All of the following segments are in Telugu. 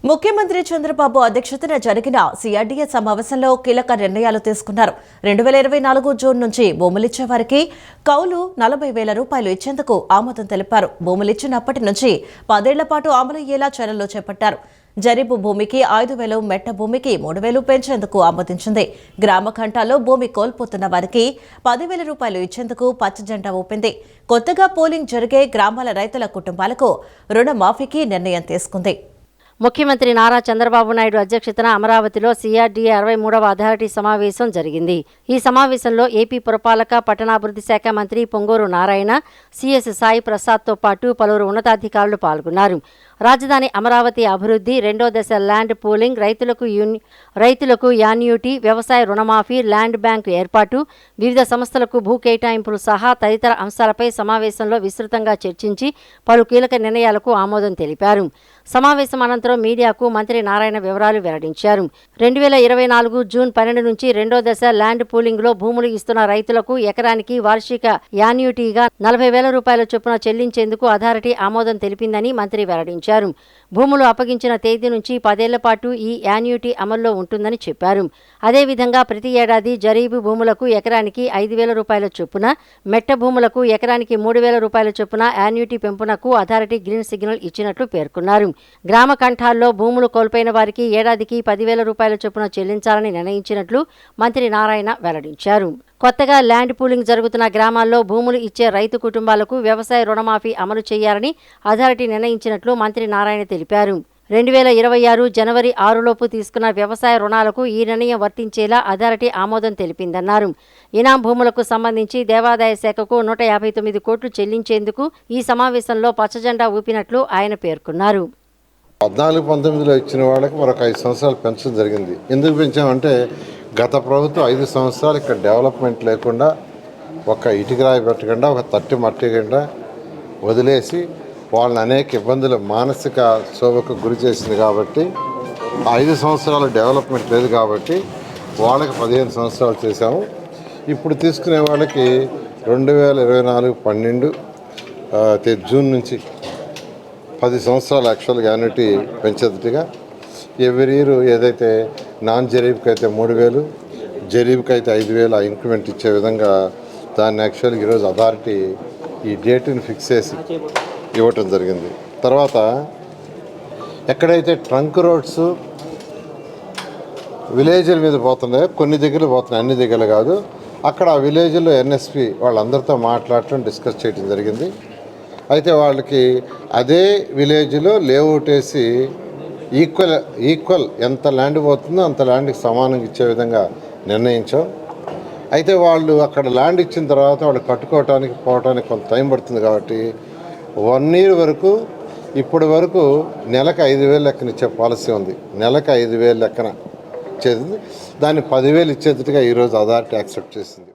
ముఖ్యమంత్రి చంద్రబాబు అధ్యక్షతన జరిగిన సిఆర్డీఏ సమావేశంలో కీలక నిర్ణయాలు తీసుకున్నారు. 2024 జూన్ నుంచి భూములిచ్చే వారికి కౌలు 40,000 రూపాయలు ఇచ్చేందుకు ఆమోదం తెలిపారు. భూములిచ్చినప్పటి నుంచి 10 ఏళ్ల పాటు అమలయ్యేలా చర్యలు చేపట్టారు. జరీబు భూమికి 5,000, మెట్ట భూమికి 3,000 పెంచేందుకు ఆమోదించింది. గ్రామ ఖండాల్లో భూమి కోల్పోతున్న వారికి 10,000 రూపాయలు ఇచ్చేందుకు పచ్చజెండా ఊపింది. కొత్తగా పోలింగ్ జరిగే గ్రామాల రైతుల కుటుంబాలకు రుణమాఫీకి నిర్ణయం తీసుకుంది. ముఖ్యమంత్రి నారా చంద్రబాబు నాయుడు అధ్యక్షతన అమరావతిలో సిఆర్డీఏ 63వ అథారిటీ సమావేశం జరిగింది. ఈ సమావేశంలో ఏపీ పురపాలక పట్టణాభివృద్ధి శాఖ మంత్రి పొంగూరు నారాయణ, సిఎస్ సాయి ప్రసాద్తో పాటు పలువురు ఉన్నతాధికారులు పాల్గొన్నారు. రాజధాని అమరావతి అభివృద్ధి, రెండో దశ ల్యాండ్ పూలింగ్, రైతులకు యాన్యుటీ, వ్యవసాయ రుణమాఫీ, ల్యాండ్ బ్యాంకు ఏర్పాటు, వివిధ సంస్థలకు భూ కేటాయింపులు సహా తదితర అంశాలపై సమావేశంలో విస్తృతంగా చర్చించి పలు కీలక నిర్ణయాలకు ఆమోదం తెలిపారు. సమావేశం అనంతరం మీడియాకు మంత్రి నారాయణ వివరాలు వెల్లడించారు. 2024 జూన్ 12 నుంచి రెండో దశ ల్యాండ్ పూలింగ్లో భూములు ఇస్తున్న రైతులకు ఎకరానికి వార్షిక యాన్యుటీగా 40,000 రూపాయల చొప్పున చెల్లించేందుకు అథారిటీ ఆమోదం తెలిపిందని మంత్రి వెల్లడించారు. భూములు అప్పగించిన తేదీ నుంచి 10 ఏళ్ల పాటు ఈ యాన్యుటీ అమల్లో ఉంటుందని చెప్పారు. అదేవిధంగా ప్రతి ఏడాది జరీబు భూములకు ఎకరానికి 5,000 రూపాయల చొప్పున, మెట్ట భూములకు ఎకరానికి 3,000 రూపాయల చొప్పున యాన్యుటీ పెంపునకు అథారిటీ గ్రీన్ సిగ్నల్ ఇచ్చినట్లు పేర్కొన్నారు. గ్రామ కంఠాల్లో భూములు కోల్పోయిన వారికి ఏడాదికి 10,000 రూపాయల చొప్పున చెల్లించాలని నిర్ణయించినట్లు మంత్రి నారాయణ వెల్లడించారు. కొత్తగా ల్యాండ్ పూలింగ్ జరుగుతున్న గ్రామాల్లో భూములు ఇచ్చే రైతు కుటుంబాలకు వ్యవసాయ రుణమాఫీ అమలు చేయాలని అథారిటీ నిర్ణయించినట్లు మంత్రి నారాయణ తెలిపారు. 2026 జనవరి 6లోపు తీసుకున్న వ్యవసాయ రుణాలకు ఈ నిర్ణయం వర్తించేలా అథారిటీ ఆమోదం తెలిపిందన్నారు. ఇనాం భూములకు సంబంధించి దేవాదాయ శాఖకు 159 కోట్లు చెల్లించేందుకు ఈ సమావేశంలో పచ్చజెండా ఊపినట్లు ఆయన పేర్కొన్నారు. 14-19లో ఇచ్చిన వాళ్ళకి మరొక 5 సంవత్సరాలు పెంచడం జరిగింది. ఎందుకు పెంచామంటే గత ప్రభుత్వం 5 సంవత్సరాలు ఇక్కడ డెవలప్మెంట్ లేకుండా, ఒక ఇటుకరాయి పెట్టకుండా, ఒక తట్టి మట్టికుండా వదిలేసి వాళ్ళని అనేక ఇబ్బందులు, మానసిక శోభకు గురి చేసింది. కాబట్టి 5 సంవత్సరాల డెవలప్మెంట్ లేదు కాబట్టి వాళ్ళకి 15 సంవత్సరాలు చేశాము. ఇప్పుడు తీసుకునే వాళ్ళకి 2024 12 జూన్ నుంచి 10 సంవత్సరాల యాక్చువల్గా యాన్యుటీ పెంచేదిగా ఎవ్రీ ఇయర్ ఏదైతే నాన్ జరీబ్కి అయితే 3,000, జరీబ్కి అయితే 5,000 ఇంక్రిమెంట్ ఇచ్చే విధంగా దాన్ని యాక్చువల్గా ఈరోజు అథారిటీ ఈ డేట్ని ఫిక్స్ చేసి ఇవ్వటం జరిగింది. తర్వాత ఎక్కడైతే ట్రంక్ రోడ్స్ విలేజ్ల మీద పోతున్నాయో, కొన్ని దగ్గరలు పోతున్నాయి, అన్ని దగ్గరలు కాదు, అక్కడ ఆ విలేజ్లో ఎన్ఎస్పి వాళ్ళందరితో మాట్లాడటం, డిస్కస్ చేయడం జరిగింది. అయితే వాళ్ళకి అదే విలేజ్లో లేఅవుట్ వేసి ఈక్వల్ ఎంత ల్యాండ్ పోతుందో అంత ల్యాండ్కి సమానంగా ఇచ్చే విధంగా నిర్ణయించాం. అయితే వాళ్ళు అక్కడ ల్యాండ్ ఇచ్చిన తర్వాత వాళ్ళు కట్టుకోవటానికి పోవటానికి కొంత టైం పడుతుంది. కాబట్టి 1 year వరకు, ఇప్పటి వరకు నెలకు 5,000 లెక్కన ఇచ్చే పాలసీ ఉంది. నెలకు 5,000 లెక్కన ఇచ్చేది, దాన్ని 10,000 ఇచ్చేదిగా ఈరోజు అథారిటీ యాక్సెప్ట్ చేసింది.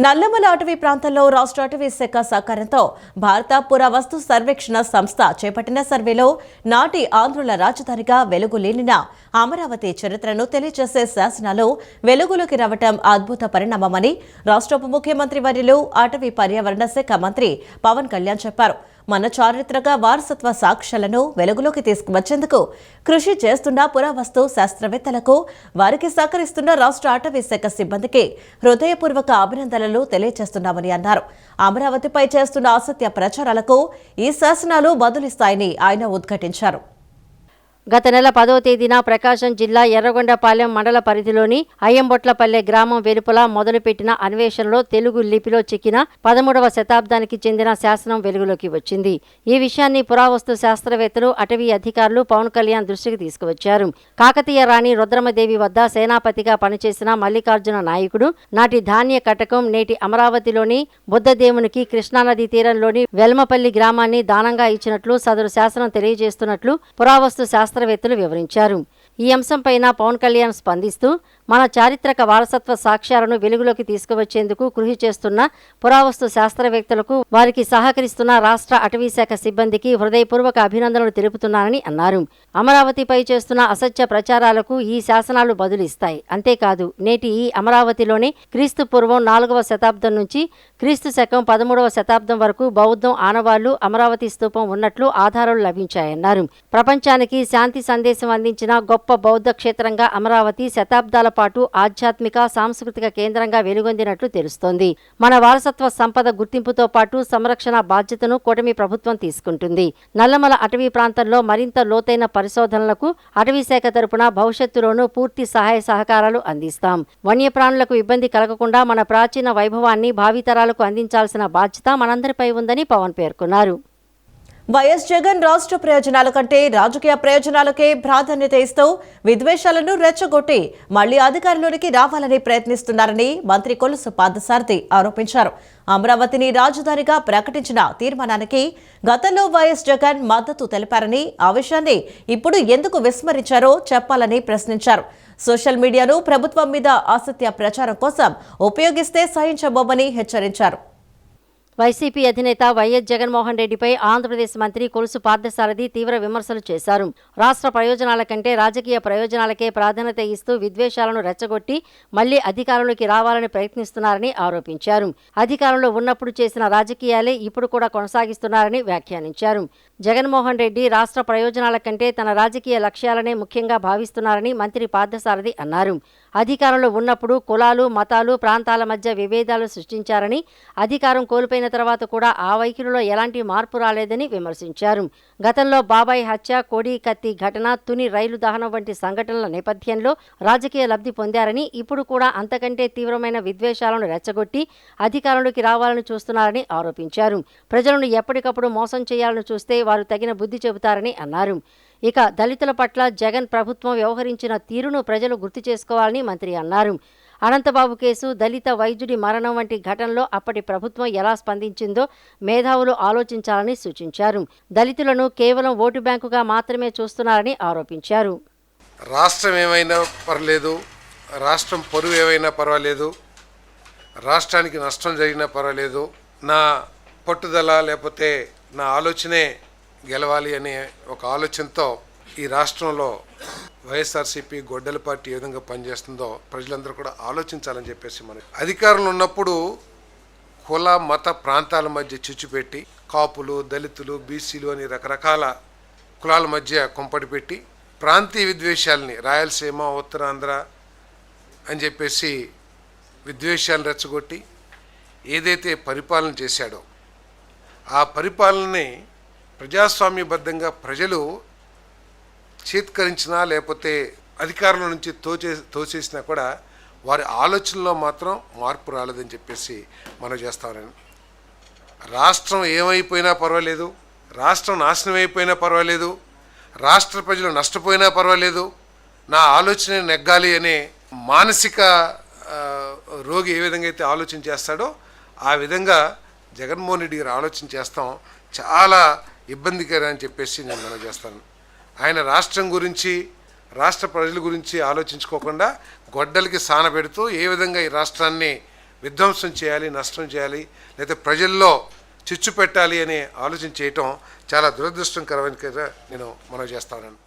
నల్లమల అటవీ ప్రాంతంలో రాష్ట్ర అటవీ శాఖ సహకారంతో భారత పురావస్తు సర్వేక్షణ సంస్థ చేపట్టిన సర్వేలో నాటి ఆంధ్రుల రాజధానిగా వెలుగులేనిన అమరావతి చరిత్రను తెలియజేసే శాసనాలు వెలుగులోకి రావటం అద్భుత పరిణామమని రాష్ట్ర ఉప ముఖ్యమంత్రి వర్యులు అటవీ పర్యావరణ శాఖ మంత్రి పవన్ కళ్యాణ్ చెప్పారు. మన చారిత్రక వారసత్వ సాక్ష్యాలను వెలుగులోకి తీసుకువచ్చేందుకు కృషి చేస్తున్న పురావస్తు శాస్త్రవేత్తలకు, వారికి సహకరిస్తున్న రాష్ట్ర అటవీ శాఖ సిబ్బందికి హృదయపూర్వక అభినందనలు తెలియజేస్తున్నామని అన్నారు. అమరావతిపై చేస్తున్న అసత్య ప్రచారాలకు ఈ శాసనాలు బదులిస్తాయని ఆయన ఉద్ఘాటించారు. గత నెల 10వ తేదీన ప్రకాశం జిల్లా ఎర్రగొండపాలెం మండల పరిధిలోని అయ్యంబొట్లపల్లె గ్రామం వెలుపల మొదలుపెట్టిన అన్వేషణలో తెలుగు లిపిలో చెక్కిన 13వ శతాబ్దానికి చెందిన శాసనం వెలుగులోకి వచ్చింది. ఈ విషయాన్ని పురావస్తు శాస్త్రవేత్తలు, అటవీ అధికారులు పవన్ కళ్యాణ్ దృష్టికి తీసుకువచ్చారు. కాకతీయ రాణి రుద్రమదేవి వద్ద సేనాపతిగా పనిచేసిన మల్లికార్జున నాయకుడు నాటి ధాన్య కటకం నేటి అమరావతిలోని బుద్ధదేవునికి కృష్ణానదీ తీరంలోని వెల్మపల్లి గ్రామాన్ని దానంగా ఇచ్చినట్లు సదరు శాసనం తెలియజేస్తున్నట్లు పురావస్తు శాస్త్రవేత్తలు వివరించారు. ఈ అంశంపైన పవన్ కళ్యాణ్ స్పందిస్తూ మన చారిత్రక వారసత్వ సాక్ష్యాలను వెలుగులోకి తీసుకువచ్చేందుకు కృషి చేస్తున్న పురావస్తు శాస్త్రవేత్తలకు వారికి సహకరిస్తున్న రాష్ట్ర అటవీశాఖ సిబ్బందికి హృదయపూర్వక అభినందనలు తెలుపుతున్నానని అన్నారు. అమరావతిపై చేస్తున్న అసత్య ప్రచారాలకు ఈ శాసనాలు బదులిస్తాయి. అంతేకాదు నేటి ఈ అమరావతిలోనే క్రీస్తు పూర్వం 4వ శతాబ్దం నుంచి క్రీస్తు శకం 13వ శతాబ్దం వరకు బౌద్ధం ఆనవాళ్లు అమరావతి స్తూపం ఉన్నట్లు ఆధారాలు లభించాయన్నారు. ప్రపంచానికి శాంతి సందేశం అందించిన గొప్ప బౌద్ధ క్షేత్రంగా అమరావతి శతాబ్దాల పాటు ఆధ్యాత్మిక సాంస్కృతిక కేంద్రంగా వెలుగొందినట్లు తెలుస్తోంది. మన వారసత్వ సంపద గుర్తింపుతో పాటు సంరక్షణ బాధ్యతను కూటమి ప్రభుత్వం తీసుకుంటుంది. నల్లమల అటవీ ప్రాంతంలో మరింత లోతైన పరిశోధనలకు అటవీశాఖ తరపున భవిష్యత్తులోనూ పూర్తి సహాయ సహకారాలు అందిస్తాం. వన్యప్రాణులకు ఇబ్బంది కలగకుండా మన ప్రాచీన వైభవాన్ని భావితరాలకు అందించాల్సిన బాధ్యత మనందరిపై ఉందని పవన్ పేర్కొన్నారు. వైఎస్ జగన్ రాష్ట్ర ప్రయోజనాల కంటే రాజకీయ ప్రయోజనాలకే ప్రాధాన్యత ఇస్తూ విద్వేషాలను రెచ్చగొట్టి మళ్లీ అధికారంలోనికి రావాలని ప్రయత్నిస్తున్నారని మంత్రి కొలుసు పార్థసారథి ఆరోపించారు. అమరావతిని రాజధానిగా ప్రకటించిన తీర్మానానికి గతంలో వైఎస్ జగన్ మద్దతు తెలిపారని, ఆ విషయాన్ని ఇప్పుడు ఎందుకు విస్మరించారో చెప్పాలని ప్రశ్నించారు. సోషల్ మీడియాను ప్రభుత్వం మీద అసత్య ప్రచారం కోసం ఉపయోగిస్తే సహించబోమని హెచ్చరించారు. వైసీపీ అధినేత వైఎస్ జగన్మోహన్ రెడ్డిపై ఆంధ్రప్రదేశ్ మంత్రి కొలుసు పార్థసారథి తీవ్ర విమర్శలు చేశారు. రాష్ట్ర ప్రయోజనాల కంటే రాజకీయ ప్రయోజనాలకే ప్రాధాన్యత ఇస్తూ విద్వేషాలను రెచ్చగొట్టి మళ్లీ అధికారంలోకి రావాలని ప్రయత్నిస్తున్నారని ఆరోపించారు. అధికారంలో ఉన్నప్పుడు చేసిన రాజకీయాలే ఇప్పుడు కూడా కొనసాగిస్తున్నారని వ్యాఖ్యానించారు. జగన్మోహన్ రెడ్డి రాష్ట్ర ప్రయోజనాల కంటే తన రాజకీయ లక్ష్యాలనే ముఖ్యంగా భావిస్తున్నారని మంత్రి పార్థసారథి అన్నారు. అధికారంలో ఉన్నప్పుడు కులాలు, మతాలు, ప్రాంతాల మధ్య విభేదాలు సృష్టించారని, అధికారం కోల్పోయిన తర్వాత కూడా ఆ వైఖరిలో ఎలాంటి మార్పు రాలేదని విమర్శించారు. గతంలో బాబాయ్ హత్య, కోడి కత్తి ఘటన, తుని రైలు దహనం వంటి సంఘటనల నేపథ్యంలో రాజకీయ లబ్ధి పొందారని, ఇప్పుడు కూడా అంతకంటే తీవ్రమైన విద్వేషాలను రెచ్చగొట్టి అధికారంలోకి రావాలని చూస్తున్నారని ఆరోపించారు. ప్రజలను ఎప్పటికప్పుడు మోసం చేయాలని చూస్తే వారు తగిన బుద్ధి చెబుతారని అన్నారు. ఇక దళితుల పట్ల జగన్ ప్రభుత్వం వ్యవహరించిన తీరును ప్రజలు గుర్తు చేసుకోవాలని మంత్రి అన్నారు. అనంతబాబు కేసు, దళిత వైద్యుడి మరణం వంటి ఘటనలో అప్పటి ప్రభుత్వం ఎలా స్పందించిందో మేధావులు ఆలోచించాలని సూచించారు. దళితులను కేవలం ఓటు బ్యాంకుగా మాత్రమే చూస్తున్నారని ఆరోపించారు. రాష్ట్రం ఏమైనా పర్లేదు, రాష్ట్రం పరువు ఏమైనా పర్వాలేదు, రాష్ట్రానికి నష్టం జరిగినా పర్వాలేదు, నా పట్టుదల లేకపోతే నా ఆలోచనే గెలవాలి అనే ఒక ఆలోచనతో ఈ రాష్ట్రంలో వైఎస్ఆర్సీపీ గొడ్డల పార్టీ ఏ విధంగా పనిచేస్తుందో ప్రజలందరూ కూడా ఆలోచించాలని చెప్పేసి మనం అధికారంలో ఉన్నప్పుడు కుల మత ప్రాంతాల మధ్య చిచ్చుపెట్టి కాపులు, దళితులు, బీసీలు అని రకరకాల కులాల మధ్య కొంపడి పెట్టి ప్రాంతీయ విద్వేషాలని రాయలసీమ, ఉత్తరాంధ్ర అని చెప్పేసి విద్వేషాలను రెచ్చగొట్టి ఏదైతే పరిపాలన చేశాడో ఆ పరిపాలనని ప్రజాస్వామ్యబద్ధంగా ప్రజలు చేత్కరించినా లేకపోతే అధికారంలో నుంచి తోచేసినా కూడా వారి ఆలోచనలో మాత్రం మార్పు రాలేదని చెప్పేసి మనం చేస్తామని. రాష్ట్రం ఏమైపోయినా పర్వాలేదు, రాష్ట్రం నాశనం అయిపోయినా పర్వాలేదు, రాష్ట్ర ప్రజలు నష్టపోయినా పర్వాలేదు, నా ఆలోచన నెగ్గాలి అనే మానసిక రోగి ఏ విధంగా అయితే ఆలోచన చేస్తాడో ఆ విధంగా జగన్మోహన్ రెడ్డి గారు ఆలోచన చేస్తాం చాలా ఇబ్బందికరం అని చెప్పేసి నేను మనం చేస్తాను. ఆయన రాష్ట్రం గురించి, రాష్ట్ర ప్రజల గురించి ఆలోచించుకోకుండా గొడ్డలికి సానబెడుతూ ఏ విధంగా ఈ రాష్ట్రాన్ని విధ్వంసం చేయాలి, నష్టం చేయాలి, లేదా ప్రజల్లో చిచ్చు పెట్టాలి అనే ఆలోచన చేయటం చాలా దురదృష్టకరమైన నేను మనం చేస్తాను.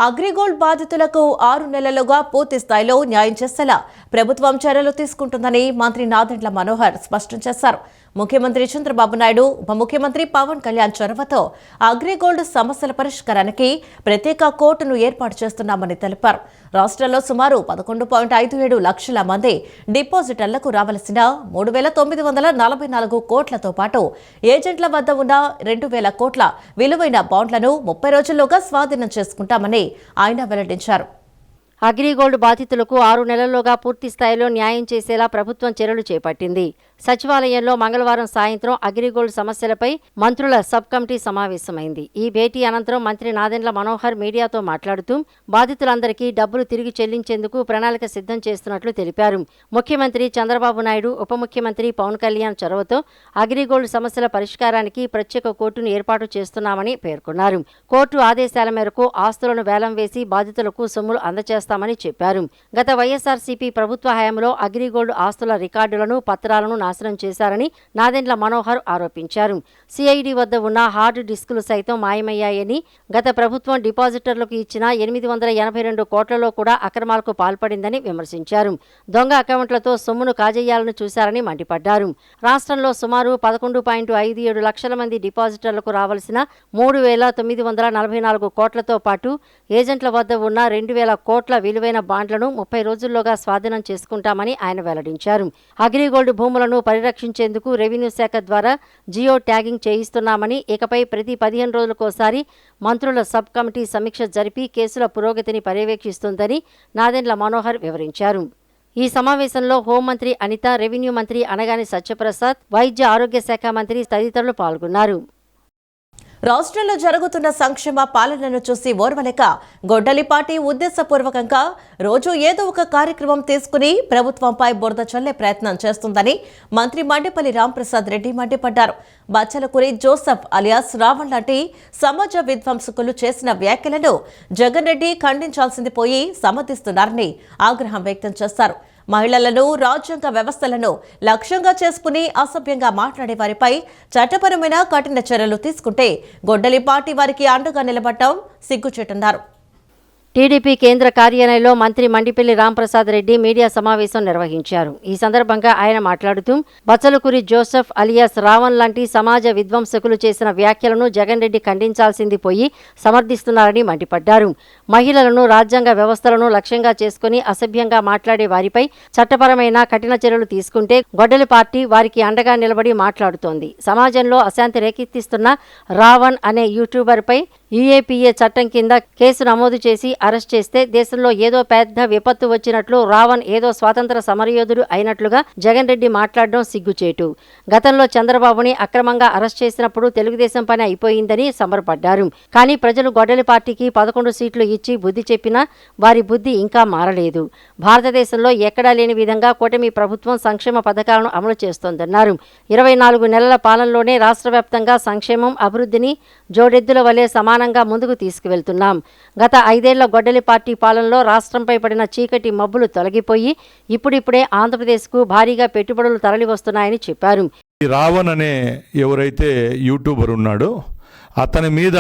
అగ్రిగోల్డ్ బాధితులకు 6 నెలలుగా పూర్తి స్థాయిలో న్యాయం చేసేలా ప్రభుత్వం చర్యలు తీసుకుంటుందని మంత్రి నాదెండ్ల మనోహర్ స్పష్టం చేశారు. ముఖ్యమంత్రి చంద్రబాబు నాయుడు, ఉప ముఖ్యమంత్రి పవన్ కళ్యాణ్ చొరవతో అగ్రిగోల్డ్ సమస్యల పరిష్కారానికి ప్రత్యేక కోర్టును ఏర్పాటు చేస్తున్నామని తెలిపారు. రాష్ట్రంలో సుమారు 11.57 లక్షల మంది డిపాజిటర్లకు రావాల్సిన 3,944 కోట్లతో పాటు ఏజెంట్ల వద్ద ఉన్న 2,000 కోట్ల విలువైన బాండ్లను 30 రోజుల్లోగా స్వాధీనం చేసుకుంటామని ఆయన వెల్లడించారు. అగ్రిగోల్డ్ బాధితులకు 6 నెలల్లోగా పూర్తి స్థాయిలో న్యాయం చేసేలా ప్రభుత్వం చర్యలు చేపట్టింది. సచివాలయంలో మంగళవారం సాయంత్రం అగ్రిగోల్డ్ సమస్యలపై మంత్రుల సబ్ కమిటీ సమావేశమైంది. ఈ భేటీ అనంతరం మంత్రి నాదెండ్ల మనోహర్ మీడియాతో మాట్లాడుతూ బాధితులందరికీ డబ్బులు తిరిగి చెల్లించేందుకు ప్రణాళిక సిద్ధం చేస్తున్నట్లు తెలిపారు. ముఖ్యమంత్రి చంద్రబాబు నాయుడు, ఉప ముఖ్యమంత్రి పవన్ కళ్యాణ్ చొరవతో అగ్రిగోల్డ్ సమస్యల పరిష్కారానికి ప్రత్యేక కోర్టును ఏర్పాటు చేస్తున్నామని పేర్కొన్నారు. కోర్టు ఆదేశాల మేరకు ఆస్తులను వేలం వేసి బాధితులకు సొమ్ములు అందజేస్తామని చెప్పారు. గత వైఎస్ఆర్సీపీ ప్రభుత్వ హయాంలో అగ్రిగోల్డ్ ఆస్తుల రికార్డులను, పత్రాలను నాశనం చేశారని నాదెండ్ల మనోహర్ ఆరోపించారు. సిఐడి వద్ద ఉన్న హార్డ్ డిస్కులు సైతం మాయమయ్యాయని, గత ప్రభుత్వం డిపాజిటర్లకు ఇచ్చిన 882 కోట్లలో కూడా అక్రమాలకు పాల్పడిందని విమర్శించారు. దొంగ అకౌంట్లతో సొమ్మును కాజేయాలని చూశారని మండిపడ్డారు. రాష్ట్రంలో సుమారు 11.57 లక్షల మంది డిపాజిటర్లకు రావాల్సిన 3,944 కోట్లతో పాటు ఏజెంట్ల వద్ద ఉన్న 2,000 కోట్ల విలువైన బాండ్లను 30 రోజుల్లోగా స్వాధీనం చేసుకుంటామని ఆయన వెల్లడించారు. అగ్రిగోల్డ్ భూములను పరిరక్షించేందుకు రెవెన్యూ శాఖ ద్వారా జియో ట్యాగింగ్ చేయిస్తున్నామని, ఇకపై ప్రతి 15 రోజులకోసారి మంత్రుల సబ్ కమిటీ సమీక్ష జరిపి కేసుల పురోగతిని పర్యవేక్షిస్తుందని నాదెండ్ల మనోహర్ వివరించారు. ఈ సమావేశంలో హోంమంత్రి అనిత, రెవెన్యూ మంత్రి అనగాని సత్యప్రసాద్, వైద్య ఆరోగ్య శాఖ మంత్రి తదితరులు పాల్గొన్నారు. రాష్ట్రంలో జరుగుతున్న సంక్షేమ పాలనను చూసి ఓర్వలేక గొడ్డలిపాటి ఉద్దేశపూర్వకంగా రోజు ఏదో ఒక కార్యక్రమం తీసుకుని ప్రభుత్వంపై బురద చల్లే ప్రయత్నం చేస్తుందని మంత్రి మండిపల్లి రాంప్రసాద్ రెడ్డి మండిపడ్డారు. బచ్చలకురి జోసెఫ్ అలియాస్ రావణ్ లాంటి సమాజ విధ్వంసకులు చేసిన వ్యాఖ్యలను జగన్ రెడ్డి ఖండించాల్సింది పోయి సమర్థిస్తున్నారని ఆగ్రహం వ్యక్తం చేశారు. మహిళలను, రాజ్యాంగ వ్యవస్థలను లక్ష్యంగా చేసుకుని అసభ్యంగా మాట్లాడే వారిపై చట్టపరమైన కఠిన చర్యలు తీసుకుంటే గొడ్డలిపాటి వారికి అండగా నిలబడటం సిగ్గుచేటన్నారు. టీడీపీ కేంద్ర కార్యాలయంలో మంత్రి మండిపల్లి రాంప్రసాద్ రెడ్డి మీడియా సమావేశం నిర్వహించారు. ఈ సందర్భంగా ఆయన మాట్లాడుతూ బచ్చలకురి జోసెఫ్ అలియాస్ రావణ్ లాంటి సమాజ విధ్వంసకులు చేసిన వ్యాఖ్యలను జగన్ రెడ్డి ఖండించాల్సింది పోయి సమర్థిస్తున్నారని మండిపడ్డారు. మహిళలను, రాజ్యాంగ వ్యవస్థలను లక్ష్యంగా చేసుకుని అసభ్యంగా మాట్లాడే వారిపై చట్టపరమైన కఠిన చర్యలు తీసుకుంటే గొడ్డలి పార్టీ వారికి అండగా నిలబడి మాట్లాడుతోంది. సమాజంలో అశాంతి రేకెత్తిస్తున్న రావణ్ అనే యూట్యూబర్పై యూఏపీఏ చట్టం కింద కేసు నమోదు చేసి అరెస్ట్ చేస్తే దేశంలో ఏదో పెద్ద విపత్తు వచ్చినట్లు, రావణ్ ఏదో స్వాతంత్ర సమరయోధుడు అయినట్లుగా జగన్ రెడ్డి మాట్లాడడం సిగ్గుచేటు. గతంలో చంద్రబాబుని అక్రమంగా అరెస్ట్ చేసినప్పుడు తెలుగుదేశం పని అయిపోయిందని సంబరపడ్డారు. కానీ ప్రజలు గొడ్డలి పార్టీకి 11 సీట్లు ఇచ్చి బుద్ధి చెప్పినా వారి బుద్ధి ఇంకా మారలేదు. భారతదేశంలో ఎక్కడా లేని విధంగా కూటమి ప్రభుత్వం సంక్షేమ పథకాలను అమలు చేస్తోందన్నారు. 24 నెలల పాలనలోనే రాష్ట్ర వ్యాప్తంగా సంక్షేమం, అభివృద్ధిని జోడెద్దుల వలె సమానంగా ముందుకు తీసుకువెళ్తున్నాం. గత 5 ఏళ్ల గొడ్డలి పార్టీ పాలనలో రాష్ట్రంపై పడిన చీకటి మబ్బులు తొలగిపోయి ఇప్పుడిప్పుడే ఆంధ్రప్రదేశ్కు భారీగా పెట్టుబడులు తరలి వస్తున్నాయని చెప్పారు. రావణ్ అనే ఎవరైతే యూట్యూబర్ ఉన్నాడో అతని మీద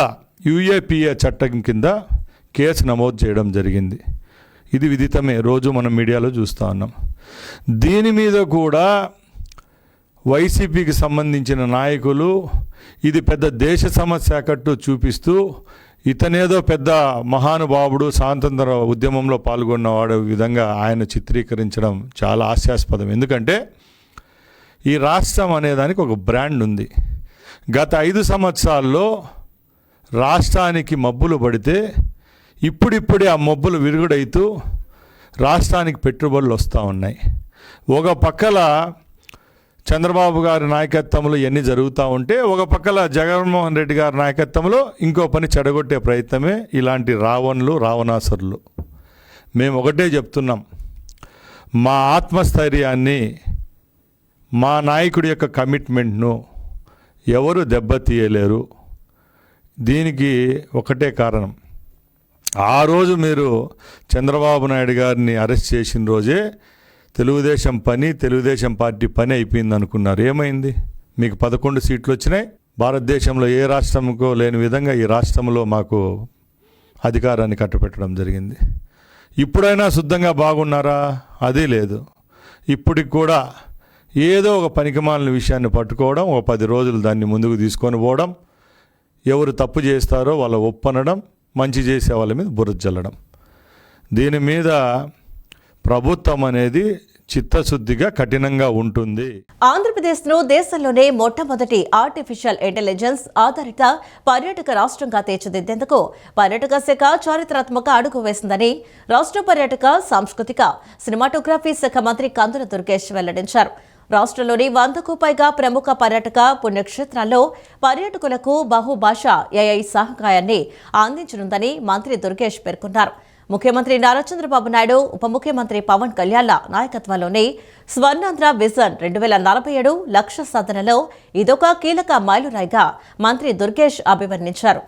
యూఏపీఏ చట్టం కింద కేసు నమోదు చేయడం జరిగింది. ఇది విదితమే, రోజు మనం మీడియాలో చూస్తూ ఉన్నాం. దీని మీద కూడా వైసీపీకి సంబంధించిన నాయకులు ఇది పెద్ద దేశ సమస్య కట్టు చూపిస్తూ ఇతనేదో పెద్ద మహానుభావుడు, స్వాతంత్ర ఉద్యమంలో పాల్గొన్నవాడు విధంగా ఆయన చిత్రీకరించడం చాలా హాస్యాస్పదం. ఎందుకంటే ఈ రాష్ట్రం అనేదానికి ఒక బ్రాండ్ ఉంది. గత 5 సంవత్సరాల్లో రాష్ట్రానికి మబ్బులు పడితే ఇప్పుడిప్పుడే ఆ మబ్బులు విరుగుడైతూ రాష్ట్రానికి పెట్టుబడులు వస్తూ ఉన్నాయి. ఒక పక్కల చంద్రబాబు గారి నాయకత్వంలో ఇవన్నీ జరుగుతూ ఉంటే ఒక పక్కల జగన్మోహన్ రెడ్డి గారి నాయకత్వంలో ఇంకో పని చెడగొట్టే ప్రయత్నమే ఇలాంటి రావణులు, రావణాసురులు. మేము ఒకటే చెప్తున్నాం, మా ఆత్మస్థైర్యాన్ని, మా నాయకుడి యొక్క కమిట్మెంట్ను ఎవరు దెబ్బతీయలేరు. దీనికి ఒకటే కారణం, ఆ రోజు మీరు చంద్రబాబు నాయుడు గారిని అరెస్ట్ చేసిన రోజే తెలుగుదేశం పార్టీ పని అయిపోయింది అనుకున్నారు. ఏమైంది? మీకు 11 సీట్లు వచ్చినాయి. భారతదేశంలో ఏ రాష్ట్రంకో లేని విధంగా ఈ రాష్ట్రంలో మాకు అధికారాన్ని కట్టపెట్టడం జరిగింది. ఇప్పుడైనా శుద్ధంగా బాగున్నారా? అది లేదు. ఇప్పటికి కూడా ఏదో ఒక పనికిమాలిన విషయాన్ని పట్టుకోవడం, ఒక 10 రోజులు దాన్ని ముందుకు తీసుకొని పోవడం, ఎవరు తప్పు చేస్తారో వాళ్ళ ఒప్పనడం, మంచి చేసే వాళ్ళ మీద బురద జల్లడం. దీని మీద ప్రభుత్వం అనేది చిత్తశుద్ధిగా కఠినంగా ఉంటుంది. ఆంధ్రప్రదేశ్ను దేశంలోనే మొట్టమొదటి ఆర్టిఫిషియల్ ఇంటెలిజెన్స్ ఆధారిత పర్యాటక రాష్ట్రంగా తీర్చిదిద్దేందుకు పర్యాటక శాఖ చారిత్రాత్మక అడుగు వేసిందని రాష్ట్ర పర్యాటక, సాంస్కృతిక, సినిమాటోగ్రఫీ శాఖ మంత్రి కందుల దుర్గేష్ వెల్లడించారు. రాష్ట్రంలోని 100కు పైగా ప్రముఖ పర్యాటక పుణ్యక్షేత్రాల్లో పర్యాటకులకు బహుభాష ఏఐ సహాయాన్ని అందించనుందని మంత్రి దుర్గేష్ పేర్కొన్నారు. ముఖ్యమంత్రి నారా చంద్రబాబు నాయుడు, ఉప ముఖ్యమంత్రి పవన్ కళ్యాణ్ల నాయకత్వంలోని స్వర్ణాంధ్ర విజన్ 2047 లక్ష్య సాధనలో ఇదొక కీలక మైలురాయిగా మంత్రి దుర్గేష్ అభివర్ణించారు.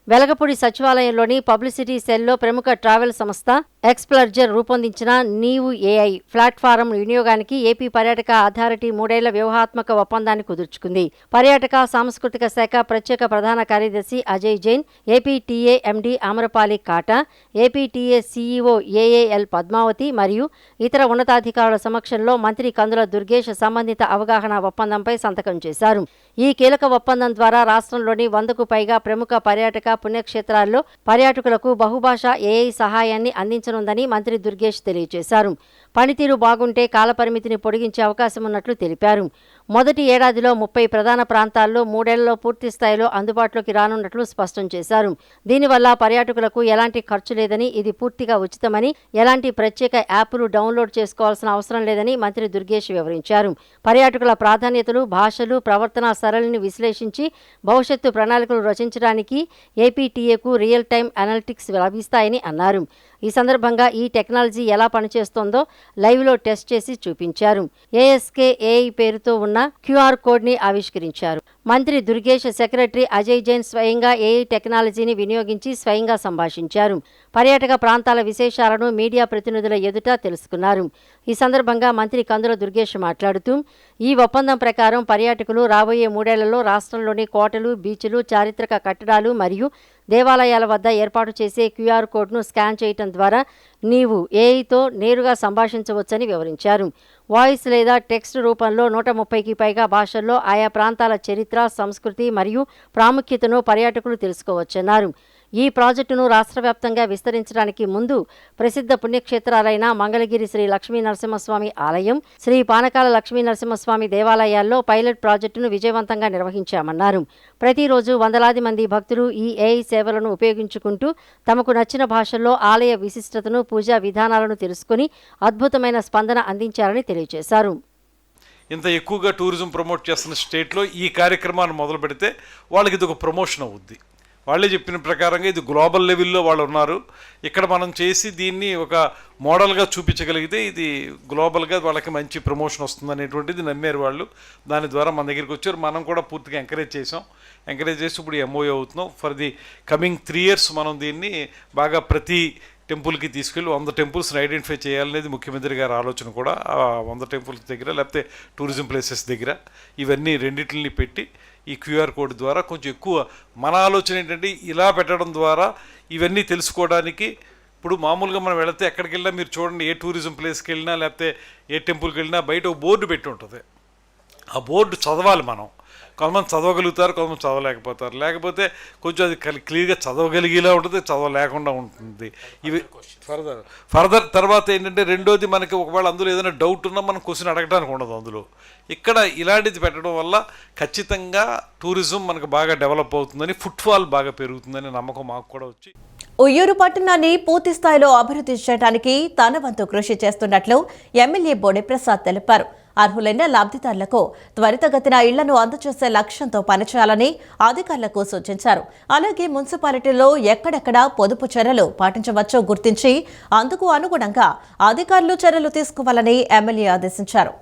వెలగపూడి సచివాలయంలోని పబ్లిసిటీ సెల్లో ప్రముఖ ట్రావెల్ సంస్థ ఎక్స్ప్లర్జర్ రూపొందించిన నీవు ఏఐ ప్లాట్ఫారం వినియోగానికి ఏపీ పర్యాటక అథారిటీ 3 ఏళ్ల వ్యూహాత్మక ఒప్పందాన్ని కుదుర్చుకుంది. పర్యాటక సాంస్కృతిక శాఖ ప్రత్యేక ప్రధాన కార్యదర్శి అజయ్ జైన్, ఏపీటీఏ ఎండీ ఆమ్రపాలి కాటా, ఏపీటీఏ సీఈఓ ఏఏఎల్ పద్మావతి మరియు ఇతర ఉన్నతాధికారుల సమక్షంలో మంత్రి కందుల దుర్గేష్ సంబంధిత అవగాహన ఒప్పందంపై సంతకం చేశారు. ఈ కీలక ఒప్పందం ద్వారా రాష్ట్రంలోని 100కు పైగా ప్రముఖ పర్యాటక పుణ్యక్షేత్రాల్లో పర్యాటకులకు బహుభాషా ఏఐ సహాయాన్ని అందించనుందని మంత్రి దుర్గేష్ తెలియజేశారు. పనితీరు బాగుంటే కాలపరిమితిని పొడిగించే అవకాశం ఉన్నట్లు తెలిపారు. మొదటి ఏడాదిలో 30 ప్రధాన ప్రాంతాల్లో 3 ఏళ్లలో పూర్తి స్థాయిలో అందుబాటులోకి రానున్నట్లు స్పష్టం చేశారు. దీనివల్ల పర్యాటకులకు ఎలాంటి ఖర్చు లేదని, ఇది పూర్తిగా ఉచితమని, ఎలాంటి ప్రత్యేక యాప్లు డౌన్లోడ్ చేసుకోవాల్సిన అవసరం లేదని మంత్రి దుర్గేష్ వివరించారు. పర్యాటకుల ప్రాధాన్యతలు, భాషలు, ప్రవర్తన సరళిని విశ్లేషించి భవిష్యత్తు ప్రణాళికలు రచించడానికి ఏపీటీఏకు రియల్ టైం అనలిటిక్స్ లభిస్తాయని అన్నారు. ఈ సందర్భంగా ఈ టెక్నాలజీ ఎలా పనిచేస్తోందో లైవ్లో టెస్ట్ చేసి చూపించారు. ఏఎస్కే ఏఐ పేరుతో ఉన్న క్యూఆర్ కోడ్ని ఆవిష్కరించారు. మంత్రి దుర్గేష్, సెక్రటరీ అజయ్ జైన్ స్వయంగా ఏఐ టెక్నాలజీని వినియోగించి స్వయంగా సంభాషించారు. పర్యాటక ప్రాంతాల విశేషాలను మీడియా ప్రతినిధుల ఎదుట తెలుసుకున్నారు. ఈ సందర్భంగా మంత్రి కందుల దుర్గేష్ మాట్లాడుతూ, ఈ ఒప్పందం ప్రకారం పర్యాటకులు రాబోయే 3 ఏళ్లలో రాష్ట్రంలోని కోటలు, బీచ్లు, చారిత్రక కట్టడాలు మరియు దేవాలయాల వద్ద ఏర్పాటు చేసే క్యూఆర్ కోడ్ను స్కాన్ చేయటం ద్వారా నీవు ఏఐతో నేరుగా సంభాషించవచ్చని వివరించారు. వాయిస్ లేదా టెక్స్ట్ రూపంలో 130కి పైగా భాషల్లో ఆయా ప్రాంతాల చరిత్ర, సంస్కృతి మరియు ప్రాముఖ్యతను పర్యాటకులు తెలుసుకోవచ్చన్నారు. ఈ ప్రాజెక్టును రాష్ట్ర వ్యాప్తంగా విస్తరించడానికి ముందు ప్రసిద్ధ పుణ్యక్షేత్రాలైన మంగళగిరి శ్రీ లక్ష్మీ నరసింహస్వామి ఆలయం, శ్రీ పానకాల లక్ష్మీ నరసింహస్వామి దేవాలయాల్లో పైలట్ ప్రాజెక్టును విజయవంతంగా నిర్వహించామన్నారు. ప్రతిరోజు వందలాది మంది భక్తులు ఈ ఏఐ సేవలను ఉపయోగించుకుంటూ తమకు నచ్చిన భాషల్లో ఆలయ విశిష్టతను, పూజా విధానాలను తెలుసుకుని అద్భుతమైన స్పందన అందించారని తెలియజేశారు. ఇంత ఎక్కువగా టూరిజం ప్రమోట్ చేస్తున్న స్టేట్లో ఈ కార్యక్రమాన్ని మొదలు పెడితే వాళ్ళకి ఇది ఒక ప్రమోషన్ అవుద్ది. వాళ్ళే చెప్పిన ప్రకారంగా ఇది గ్లోబల్ లెవెల్లో వాళ్ళు ఉన్నారు. ఇక్కడ మనం చేసి దీన్ని ఒక మోడల్గా చూపించగలిగితే ఇది గ్లోబల్గా వాళ్ళకి మంచి ప్రమోషన్ వస్తుంది అనేటువంటిది నమ్మారు వాళ్ళు. దాని ద్వారా మన దగ్గరికి వచ్చారు. మనం కూడా పూర్తిగా ఎంకరేజ్ చేసి ఇప్పుడు ఎంఓఏ అవుతున్నాం. ఫర్ ది కమింగ్ 3 years మనం దీన్ని బాగా ప్రతి టెంపుల్కి తీసుకెళ్ళి 100 టెంపుల్స్ని ఐడెంటిఫై చేయాలనేది ముఖ్యమంత్రి గారి ఆలోచన కూడా. 100 టెంపుల్స్ దగ్గర లేకపోతే టూరిజం ప్లేసెస్ దగ్గర ఇవన్నీ రెండింటిని పెట్టి ఈ క్యూఆర్ కోడ్ ద్వారా కొంచెం ఎక్కువ మన ఆలోచన ఏంటంటే ఇలా పెట్టడం ద్వారా ఇవన్నీ తెలుసుకోవడానికి. ఇప్పుడు మామూలుగా మనం వెళితే ఎక్కడికి వెళ్ళినా మీరు చూడండి, ఏ టూరిజం ప్లేస్కి వెళ్ళినా లేకపోతే ఏ టెంపుల్కి వెళ్ళినా బయట ఒక బోర్డు పెట్టి ఉంటుంది. ఆ బోర్డు చదవాలి మనం. కొంతమంది చదవగలుగుతారు, కొంతమంది చదవలేకపోతారు. లేకపోతే కొంచెం అది క్లియర్గా చదవగలిగేలా ఉంటుంది, చదవలేకుండా ఉంటుంది. ఇవి ఫర్దర్ తర్వాత ఏంటంటే రెండోది, మనకి ఒకవేళ అందులో ఏదైనా డౌట్ ఉన్నా మనం క్వశ్చన్ అడగడానికి ఉండదు అందులో. ఇక్కడ ఇలాంటిది పెట్టడం వల్ల ఖచ్చితంగా టూరిజం మనకు బాగా డెవలప్ అవుతుందని, ఫుట్ఫాల్ బాగా పెరుగుతుందని నమ్మకం మాకు కూడా వచ్చి ఉయ్యూరు పట్టణాన్ని పూర్తి స్థాయిలో అభివృద్ధి చేయడానికి తన వంతు కృషి చేస్తున్నట్లు ఎమ్మెల్యే బోడే ప్రసాద్ తెలిపారు. అర్హులైన లబ్ధిదారులకు త్వరితగతిన ఇళ్లను అందజేసే లక్ష్యంతో పనిచేయాలని అధికారులకు సూచించారు. అలాగే మున్సిపాలిటీలో ఎక్కడెక్కడ పొదుపు చర్యలు పాటించవచ్చో గుర్తించి అందుకు అనుగుణంగా అధికారులు చర్యలు తీసుకోవాలని ఎమ్మెల్యే ఆదేశించారు.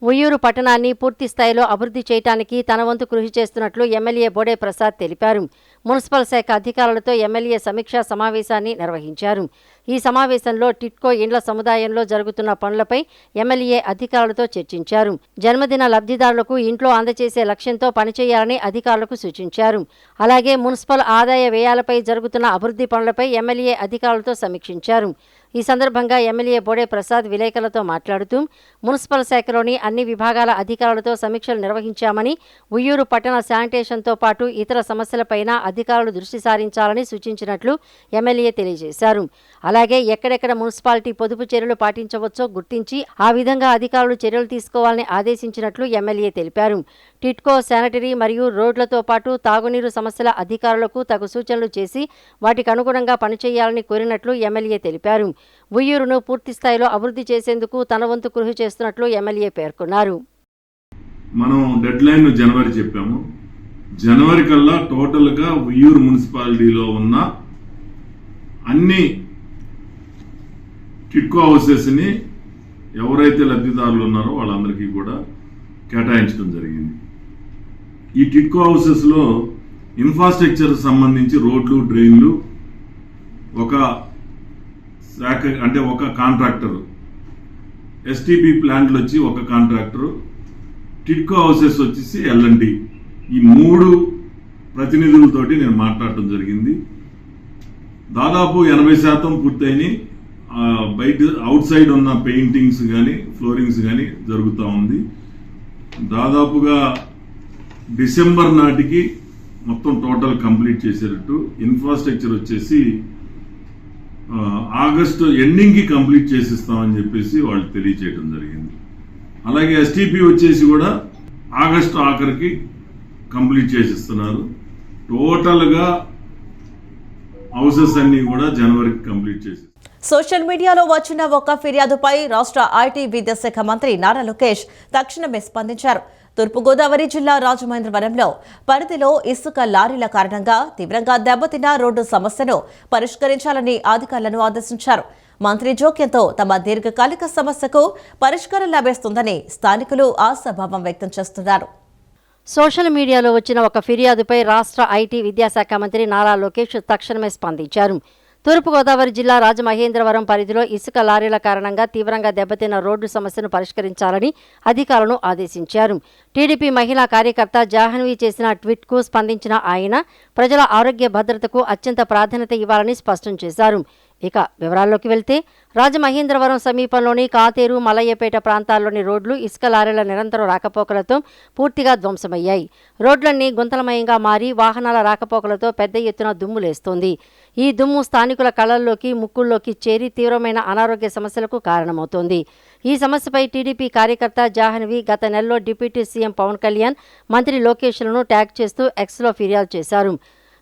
ఉయ్యూరు పట్టణాన్ని పూర్తి స్థాయిలో అభివృద్ధి చేయడానికి తన వంతు కృషి చేస్తున్నట్లు ఎమ్మెల్యే బోడే ప్రసాద్ తెలిపారు. మున్సిపల్ శాఖ అధికారులతో ఎమ్మెల్యే సమీక్షా సమావేశాన్ని నిర్వహించారు. ఈ సమావేశంలో టిట్కో ఇండ్ల సముదాయంలో జరుగుతున్న పనులపై ఎమ్మెల్యే అధికారులతో చర్చించారు. జన్మదిన లబ్ధిదారులకు ఇంట్లో అందజేసే లక్ష్యంతో పనిచేయాలని అధికారులకు సూచించారు. అలాగే మున్సిపల్ ఆదాయ వ్యయాలపై జరుగుతున్న అభివృద్ధి పనులపై ఎమ్మెల్యే అధికారులతో సమీక్షించారు. ఈ సందర్భంగా ఎమ్మెల్యే బోడే ప్రసాద్ విలేకరులతో మాట్లాడుతూ, మున్సిపల్ శాఖలోని అన్ని విభాగాల అధికారులతో సమీక్షలు నిర్వహించామని, ఉయ్యూరు పట్టణ శానిటేషన్తో పాటు ఇతర సమస్యలపైన అధికారులు దృష్టి సారించాలని సూచించినట్లు ఎమ్మెల్యే తెలియజేశారు. అలాగే ఎక్కడెక్కడ మున్సిపాలిటీ పొదుపు చర్యలు పాటించవచ్చో గుర్తించి ఆ విధంగా అధికారులు చర్యలు తీసుకోవాలని ఆదేశించినట్లు ఎమ్మెల్యే తెలిపారు. టిట్కో, శానిటరీ మరియు రోడ్లతో పాటు తాగునీరు సమస్యల అధికారులకు తగు సూచనలు చేసి వాటికి అనుగుణంగా పనిచేయాలని కోరినట్లు ఎమ్మెల్యే తెలిపారు. ఉయ్యూరును పూర్తి స్థాయిలో అభివృద్ధి చేసేందుకు తన వంతు కృషి చేస్తున్నట్లు ఎమ్మెల్యే పేర్కొన్నారు. మనం డెడ్ లైన్ జనవరి చెప్పాము. జనవరి కల్లా టోటల్గా ఉయ్యూరు మున్సిపాలిటీలో ఉన్న అన్ని టిడ్కో హౌసెస్ని ఎవరైతే లబ్ధిదారులు ఉన్నారో వాళ్ళందరికీ కూడా కేటాయించడం జరిగింది. ఈ టిడ్కో హౌసెస్లో ఇన్ఫ్రాస్ట్రక్చర్ సంబంధించి రోడ్లు, డ్రైన్లు ఒక శాఖ అంటే ఒక కాంట్రాక్టరు, ఎస్టీపీ ప్లాంట్లు వచ్చి ఒక కాంట్రాక్టరు, టిడ్కో హౌసెస్ వచ్చేసి ఎల్ఎన్టీ, ఈ 3 ప్రతినిధులతోటి నేను మాట్లాడటం జరిగింది. దాదాపు 80% పూర్తయినాయి. బయట అవుట్ సైడ్ ఉన్న పెయింటింగ్స్ కానీ ఫ్లోరింగ్స్ కానీ జరుగుతూ ఉంది. దాదాపుగా డిసెంబర్ నాటికి మొత్తం టోటల్ కంప్లీట్ చేసేటట్టు, ఇన్ఫ్రాస్ట్రక్చర్ వచ్చేసి ఆగస్టు ఎండింగ్కి కంప్లీట్ చేసిస్తామని చెప్పేసి వాళ్ళు తెలియచేయడం జరిగింది. అలాగే ఎస్టీపీ వచ్చేసి కూడా ఆగస్టు ఆఖరికి కంప్లీట్ చేసిస్తున్నారు. టోటల్గా హౌసెస్ అన్నీ కూడా జనవరికి కంప్లీట్ చేసి. సోషల్ మీడియాలో వచ్చిన ఒక ఫిర్యాదుపై రాష్ట్ర ఐటీ విద్యాశాఖ మంత్రి నారా లోకేష్ తక్షణమే స్పందించారు. తూర్పుగోదావరి జిల్లా రాజమహేంద్రవరంలో పరిధిలో ఇసుక లారీల కారణంగా తీవ్రంగా దెబ్బతిన్న రోడ్డు సమస్యను పరిష్కరించాలని అధికారులను ఆదేశించారు. మంత్రి జోక్యంతో తమ దీర్ఘకాలిక సమస్యకు పరిష్కారం లభిస్తుందని స్థానికులు ఆశాభావం వ్యక్తం చేస్తున్నారు. సోషల్ మీడియాలో వచ్చిన ఒక ఫిర్యాదుపై రాష్ట్ర ఐటీ విద్యాశాఖ మంత్రి నారా లోకేష్ తక్షణమే స్పందించారు. తూర్పుగోదావరి జిల్లా రాజమహేంద్రవరం పరిధిలో ఇసుక లారీల కారణంగా తీవ్రంగా దెబ్బతిన్న రోడ్డు సమస్యను పరిష్కరించాలని అధికారులను ఆదేశించారు. టీడీపీ మహిళా కార్యకర్త జాహ్నవి చేసిన ట్వీట్కు స్పందించిన ఆయన ప్రజల ఆరోగ్య భద్రతకు అత్యంత ప్రాధాన్యత ఇవ్వాలని స్పష్టం చేశారు. ఇక వివరాల్లోకి వెళ్తే రాజమహేంద్రవరం సమీపంలోని కాతేరు, మలయ్యపేట ప్రాంతాల్లోని రోడ్లు ఇసుక లారీల నిరంతర రాకపోకలతో పూర్తిగా ధ్వంసమయ్యాయి. రోడ్లన్నీ గుంతలమయంగా మారి వాహనాల రాకపోకలతో పెద్ద ఎత్తున దుమ్ము లేస్తోంది. ఈ దుమ్ము స్థానికుల కళ్లల్లోకి, ముక్కుల్లోకి చేరి తీవ్రమైన అనారోగ్య సమస్యలకు కారణమవుతోంది. ఈ సమస్యపై టీడీపీ కార్యకర్త జాహ్నవి గత నెలలో డిప్యూటీ సీఎం పవన్ కళ్యాణ్, మంత్రి లోకేష్లను ట్యాగ్ చేస్తూ ఎక్స్లో ఫిర్యాదు చేశారు.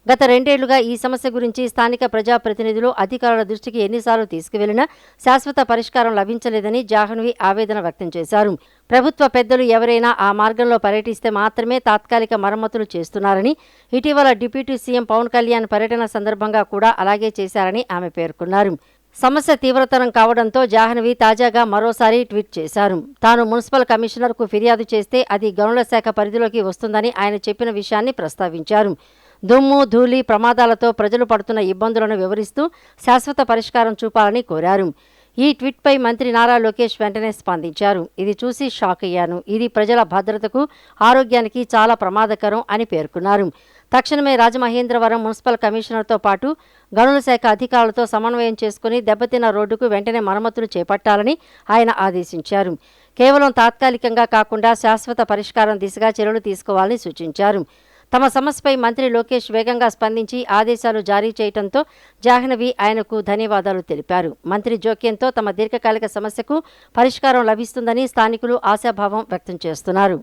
గత 2 ఏళ్లుగా ఈ సమస్య గురించి స్థానిక ప్రజాప్రతినిధులు, అధికారుల దృష్టికి ఎన్నిసార్లు తీసుకువెళ్లినా శాశ్వత పరిష్కారం లభించలేదని జాహ్నవి ఆవేదన వ్యక్తం చేశారు. ప్రభుత్వ పెద్దలు ఎవరైనా ఆ మార్గంలో పర్యటిస్తే మాత్రమే తాత్కాలిక మరమ్మతులు చేస్తున్నారని, ఇటీవల డిప్యూటీ సీఎం పవన్ కళ్యాణ్ పర్యటన సందర్భంగా కూడా అలాగే చేశారని ఆమె పేర్కొన్నారు. సమస్య తీవ్రతరం కావడంతో జాహ్నవి తాజాగా మరోసారి ట్వీట్ చేశారు. తాను మున్సిపల్ కమిషనర్కు ఫిర్యాదు చేస్తే అది గనుల శాఖ పరిధిలోకి వస్తుందని ఆయన చెప్పిన విషయాన్ని ప్రస్తావించారు. దుమ్ము, ధూళి ప్రమాదాలతో ప్రజలు పడుతున్న ఇబ్బందులను వివరిస్తూ శాశ్వత పరిష్కారం చూపాలని కోరారు. ఈ ట్వీట్పై మంత్రి నారా లోకేష్ వెంటనే స్పందించారు. ఇది చూసి షాక్ అయ్యాను. ఇది ప్రజల భద్రతకు, ఆరోగ్యానికి చాలా ప్రమాదకరం అని పేర్కొన్నారు. తక్షణమే రాజమహేంద్రవరం మున్సిపల్ కమిషనర్తో పాటు గనుల శాఖ అధికారులతో సమన్వయం చేసుకుని దెబ్బతిన్న రోడ్డుకు వెంటనే మరమ్మతులు చేపట్టాలని ఆయన ఆదేశించారు. కేవలం తాత్కాలికంగా కాకుండా శాశ్వత పరిష్కారం దిశగా చర్యలు తీసుకోవాలని సూచించారు. తమ సమస్యపై మంత్రి లోకేష్ వేగంగా స్పందించి ఆదేశాలు జారీ చేయడంతో జాహ్నవి ఆయనకు ధన్యవాదాలు తెలిపారు. మంత్రి జోక్యంతో తమ దీర్ఘకాలిక సమస్యకు పరిష్కారం లభిస్తుందని స్థానికులు ఆశాభావం వ్యక్తం చేస్తున్నారు.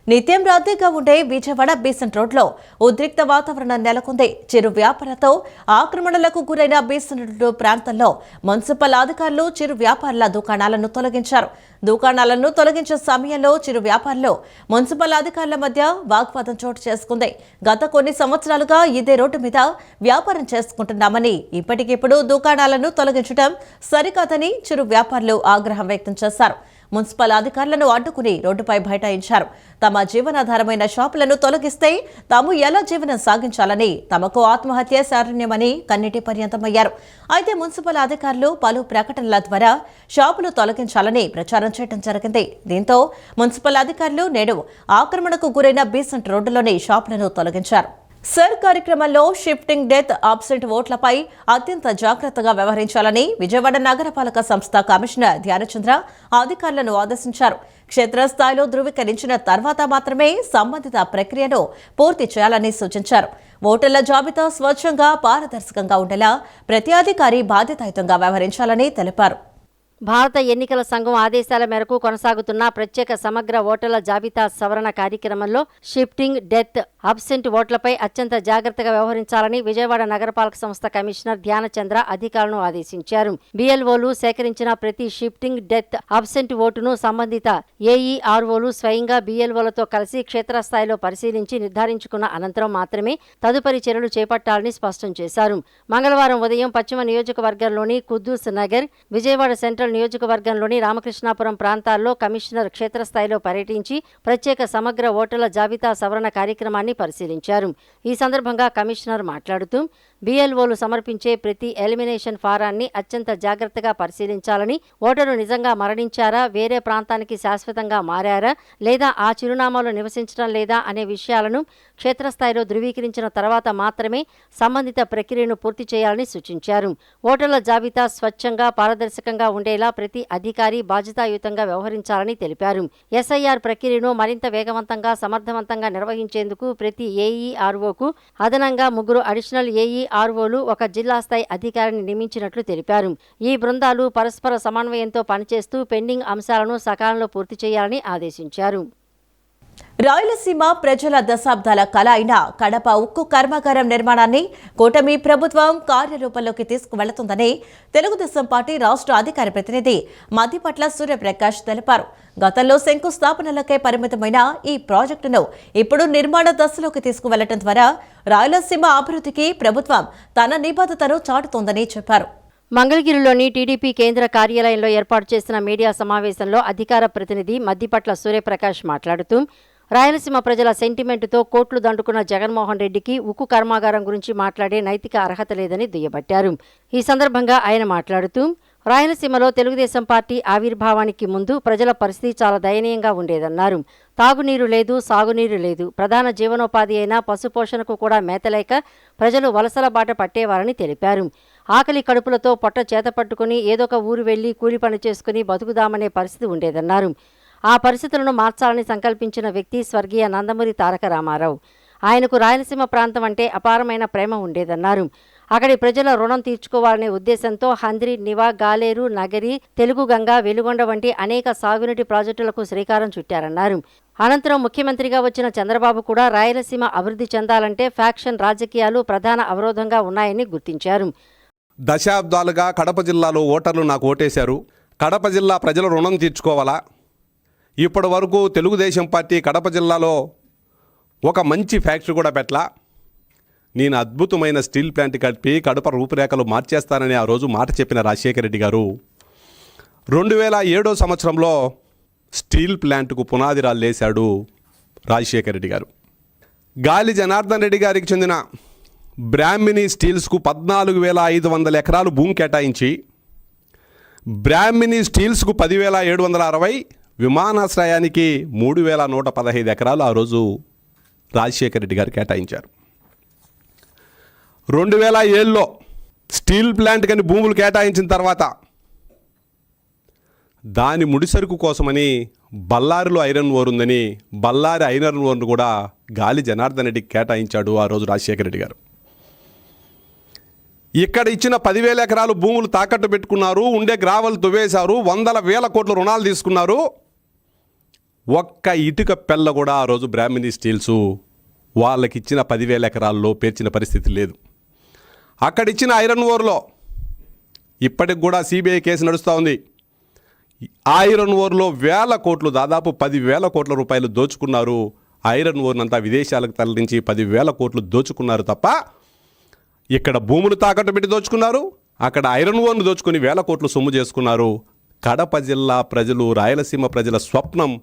నిత్యం రద్దీగా ఉండే విజయవాడ బీసెంట్ రోడ్లో ఉద్రిక్త వాతావరణం నెలకొంది. చిరు వ్యాపారులతో ఆక్రమణలకు గురైన బీసెంట్ రోడ్ ప్రాంతంలో మున్సిపల్ అధికారులు చిరు వ్యాపారుల దుకాణాలను తొలగించారు. దుకాణాలను తొలగించే సమయంలో చిరు వ్యాపారులు, మున్సిపల్ అధికారుల మధ్య వాగ్వాదం చోటు చేసుకుంది. గత కొన్ని సంవత్సరాలుగా ఇదే రోడ్డు మీద వ్యాపారం చేసుకుంటున్నామని, ఇప్పటికిప్పుడు దుకాణాలను తొలగించడం సరికాదని చిరు వ్యాపారులు ఆగ్రహం వ్యక్తం చేశారు. మున్సిపల్ అధికారులను అడ్డుకుని రోడ్డుపై బైఠాయించారు. తమ జీవనాధారమైన షాపులను తొలగిస్తే తాము ఎలా జీవనం సాగించాలని, తమకు ఆత్మహత్య శారణ్యమని కన్నీటి పర్యంతమయ్యారు. అయితే మున్సిపల్ అధికారులు పలు ప్రకటనల ద్వారా షాపులు తొలగించాలని ప్రచారం చేయడం జరిగింది. దీంతో మున్సిపల్ అధికారులు నేడు ఆక్రమణకు గురైన బీసెంట్ రోడ్డులోని షాపులను తొలగించారు. సర్ కార్యక్రమంలో షిఫ్టింగ్ డెత్, ఆబ్సెంట్ ఓట్లపై అత్యంత జాగ్రత్తగా వ్యవహరించాలని విజయవాడ నగరపాలక సంస్థ కమిషనర్ ధ్యానచంద్ర అధికారులను ఆదేశించారు. క్షేత్రస్థాయిలో ధృవీకరించిన తర్వాత మాత్రమే సంబంధిత ప్రక్రియను పూర్తి చేయాలని సూచించారు. ఓటర్ల జాబితా స్వచ్ఛంగా, పారదర్శకంగా ఉండేలా ప్రతి అధికారి బాధ్యతాయుతంగా వ్యవహరించాలని తెలిపారు. భారత ఎన్నికల సంఘం ఆదేశాల మేరకు కొనసాగుతున్న ప్రత్యేక సమగ్ర ఓటర్ల జాబితా సవరణ కార్యక్రమంలో షిఫ్టింగ్, డెత్, అబ్సెంట్ ఓట్లపై అత్యంత జాగ్రత్తగా వ్యవహరించాలని విజయవాడ నగరపాలక సంస్థ కమిషనర్ ధ్యానచంద్ర అధికారులను ఆదేశించారు. బిఎల్ఓలు సేకరించిన ప్రతి షిఫ్టింగ్, డెత్, అబ్సెంట్ ఓటును సంబంధిత ఏఈఆర్ఓలు స్వయంగా బిఎల్ఓలతో కలిసి క్షేత్రస్థాయిలో పరిశీలించి నిర్ధారించుకున్న అనంతరం మాత్రమే తదుపరి చర్యలు చేపట్టాలని స్పష్టం చేశారు. మంగళవారం ఉదయం పశ్చిమ నియోజకవర్గంలోని కుద్దూస్ నగర్, విజయవాడ సెంట్రల్ నియోజకవర్గంలోని రామకృష్ణాపురం ప్రాంతాల్లో కమిషనర్ క్షేత్రస్థాయిలో పర్యటించి ప్రత్యేక సమగ్ర ఓటర్ల జాబితా సవరణ కార్యక్రమాన్ని పరిశీలించారు. ఈ సందర్భంగా కమిషనర్ మాట్లాడుతూ బిఎల్ఓలు సమర్పించే ప్రతి ఎలిమినేషన్ ఫారాన్ని అత్యంత జాగ్రత్తగా పరిశీలించాలని, ఓటరు నిజంగా మరణించారా, వేరే ప్రాంతానికి శాశ్వతంగా మారారా, లేదా ఆ చిరునామాలో నివసించడం లేదా అనే విషయాలను క్షేత్రస్థాయిలో ధృవీకరించిన తర్వాత మాత్రమే సంబంధిత ప్రక్రియను పూర్తి చేయాలని సూచించారు. ఓటర్ల జాబితా స్వచ్ఛంగా, పారదర్శకంగా ఉండేలా ప్రతి అధికారి బాధ్యతాయుతంగా వ్యవహరించాలని తెలిపారు. ఎస్ఐఆర్ ప్రక్రియను మరింత వేగవంతంగా, సమర్థవంతంగా నిర్వహించేందుకు ప్రతి ఏఈఆర్ఓకు అదనంగా 3 అడిషనల్ ఏఈఆర్ఓలు, 1 జిల్లా స్థాయి అధికారిని నియమించినట్లు తెలిపారు. ఈ బృందాలు పరస్పర సమన్వయంతో పనిచేస్తూ పెండింగ్ అంశాలను సకాలంలో పూర్తి చేయాలని ఆదేశించారు. రాయలసీమ ప్రజల దశాబ్దాల కళ అయిన కడప ఉక్కు కర్మాగారం నిర్మాణాన్ని కూటమి ప్రభుత్వం కార్యరూపంలోకి తీసుకువెళుతుందని తెలుగుదేశం పార్టీ రాష్ట్ర అధికార ప్రతినిధి మద్దిపట్ల సూర్యప్రకాష్ తెలిపారు. గతంలో శంకుస్థాపనలకే పరిమితమైన ఈ ప్రాజెక్టును ఇప్పుడు నిర్మాణ దశలోకి తీసుకువెళ్లడం ద్వారా రాయలసీమ అభివృద్ధికి ప్రభుత్వం తన నిబద్ధతను చాటుతోందని చెప్పారు. మంగళగిరిలోని టీడీపీ కేంద్ర కార్యాలయంలో ఏర్పాటు చేసిన మీడియా సమావేశంలో అధికార ప్రతినిధి మద్దిపట్ల సూర్యప్రకాష్ మాట్లాడుతూ రాయలసీమ ప్రజల సెంటిమెంటుతో కోట్లు దండుకున్న జగన్మోహన్ రెడ్డికి ఉక్కు కర్మాగారం గురించి మాట్లాడే నైతిక అర్హత లేదని దుయ్యబట్టారు. ఈ సందర్భంగా ఆయన మాట్లాడుతూ రాయలసీమలో తెలుగుదేశం పార్టీ ఆవిర్భావానికి ముందు ప్రజల పరిస్థితి చాలా దయనీయంగా ఉండేదన్నారు. తాగునీరు లేదు, సాగునీరు లేదు, ప్రధాన జీవనోపాధి అయిన పశుపోషణకు కూడా మేతలేక ప్రజలు వలసల బాట పట్టేవారని తెలిపారు. ఆకలి కడుపులతో పొట్ట చేతపట్టుకుని ఏదొక ఊరు వెళ్లి కూలి పని చేసుకుని బతుకుదామనే పరిస్థితి ఉండేదన్నారు. ఆ పరిస్థితులను మార్చాలని సంకల్పించిన వ్యక్తి స్వర్గీయ నందమూరి తారక రామారావు. ఆయనకు రాయలసీమ ప్రాంతం అంటే అపారమైన ప్రేమ ఉండేదన్నారు. అక్కడి ప్రజల రుణం తీర్చుకోవాలనే ఉద్దేశంతో హంద్రి, నివా, గాలేరు, నగరి, తెలుగు గంగ, వెలుగొండ వంటి అనేక సాగునీటి ప్రాజెక్టులకు శ్రీకారం చుట్టారన్నారు. అనంతరం ముఖ్యమంత్రిగా వచ్చిన చంద్రబాబు కూడా రాయలసీమ అభివృద్ధి చెందాలంటే ఫ్యాక్షన్ రాజకీయాలు ప్రధాన అవరోధంగా ఉన్నాయని గుర్తించారు. దశాబ్దాలుగా కడప జిల్లాలో ఓటర్లు నాకు ఓటేశారు. కడప జిల్లా ప్రజల రుణం తీర్చుకోవాలా? ఇప్పటి వరకు తెలుగుదేశం పార్టీ కడప జిల్లాలో ఒక మంచి ఫ్యాక్టరీ కూడా పెట్టలా. నేను అద్భుతమైన స్టీల్ ప్లాంట్ కట్టి కడప రూపురేఖలు మార్చేస్తానని ఆ రోజు మాట చెప్పిన రాజశేఖర రెడ్డి గారు 2007 సంవత్సరంలో స్టీల్ ప్లాంట్కు పునాది రాళ్ళేశాడు రాజశేఖర రెడ్డి గారు. గాలి జనార్దన్ రెడ్డి గారికి చెందిన బ్రాహ్మిణి స్టీల్స్కు 14,500 ఎకరాలు భూమి కేటాయించి బ్రాహ్మిణి స్టీల్స్కు 10,760, విమానాశ్రయానికి 3,115 ఎకరాలు ఆ రోజు రాజశేఖర రెడ్డి గారు కేటాయించారు. 2007లో స్టీల్ ప్లాంట్ కని భూములు కేటాయించిన తర్వాత దాని ముడిసరుకు కోసమని బళ్ళారిలో ఐరన్ ఓర్ ఉందని బళ్ళారి ఐరన్ ఓర్ను కూడా గాలి జనార్దన్ రెడ్డికి కేటాయించాడు ఆ రోజు రాజశేఖర రెడ్డి గారు. ఇక్కడ ఇచ్చిన 10,000 ఎకరాలు భూములు తాకట్టు పెట్టుకున్నారు, ఉండే గ్రావెల్ తువ్వేశారు, 100,000 కోట్ల రుణాలు తీసుకున్నారు. ఒక్క ఇటుక పెళ్ళ కూడా ఆ రోజు బ్రాహ్మిణి స్టీల్స్ వాళ్ళకి ఇచ్చిన 10,000 ఎకరాల్లో పేర్చిన పరిస్థితి లేదు. అక్కడిచ్చిన ఐరన్ ఓర్లో ఇప్పటికి కూడా సిబిఐ కేసు నడుస్తూ ఉంది. ఐరన్ ఓర్లో 1,000 కోట్లు, దాదాపు 10,000 కోట్ల రూపాయలు దోచుకున్నారు. ఐరన్ ఓర్నంతా విదేశాలకు తరలించి 10,000 కోట్లు దోచుకున్నారు తప్ప ఇక్కడ భూములు తాకట్టు పెట్టి దోచుకున్నారు, అక్కడ ఐరన్ ఓర్ను దోచుకుని 1,000 కోట్లు సొమ్ము చేసుకున్నారు. కడప జిల్లా ప్రజలు, రాయలసీమ ప్రజల స్వప్నం